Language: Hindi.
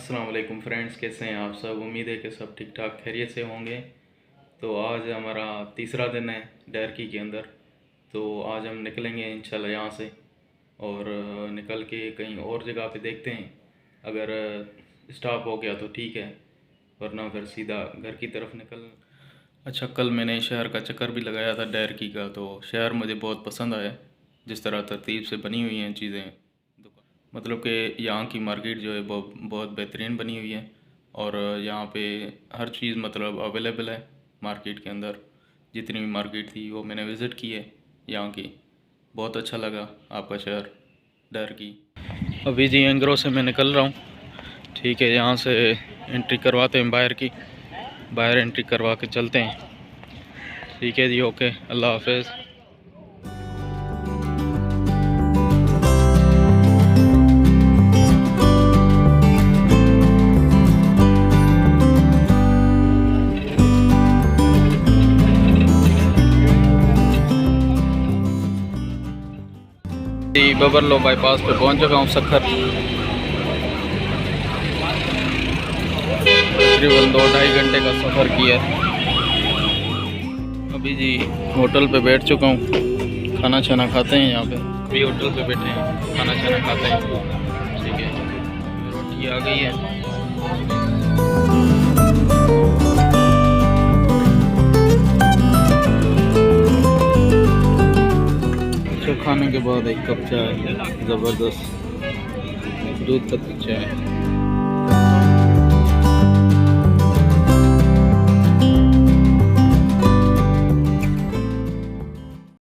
अस्सलाम वालेकुम फ्रेंड्स, कैसे हैं आप सब। उम्मीद है कि सब ठीक ठाक खैरियत से होंगे। तो आज हमारा तीसरा दिन है डैरकी के अंदर। तो आज हम निकलेंगे इंशाल्लाह यहाँ से और निकल के कहीं और जगह पे देखते हैं। अगर स्टॉप हो गया तो ठीक है, वरना फिर सीधा घर की तरफ निकल। अच्छा, कल मैंने शहर का चक्कर भी लगाया था डैरकी का। तो शहर मुझे बहुत पसंद आया, जिस तरह तरतीब से बनी हुई हैं चीज़ें। मतलब कि यहाँ की मार्केट जो है बहुत बहुत बेहतरीन बनी हुई है और यहाँ पे हर चीज़ मतलब अवेलेबल है मार्केट के अंदर। जितनी भी मार्केट थी वो मैंने विज़िट की है यहाँ की। बहुत अच्छा लगा आपका शहर डैरकी। अभी जी एंग्रो से मैं निकल रहा हूँ। ठीक है, यहाँ से एंट्री करवाते हैं बाहर एंट्री करवा के चलते हैं। ठीक है जी, ओके, अल्लाह हाफिज़। बबरलो बाईपास पे पहुंच चुका हूँ सखर। तकरीबन 2-2.5 घंटे का सफ़र किया। अभी जी होटल पे बैठ चुका हूँ, खाना छाना खाते हैं। यहाँ पे अभी होटल पे बैठे हैं, खाना छाना खाते हैं। ठीक है, रोटी आ गई है। खाने के बाद एक कप चाय, ज़बरदस्त दूध पत्ती चाय।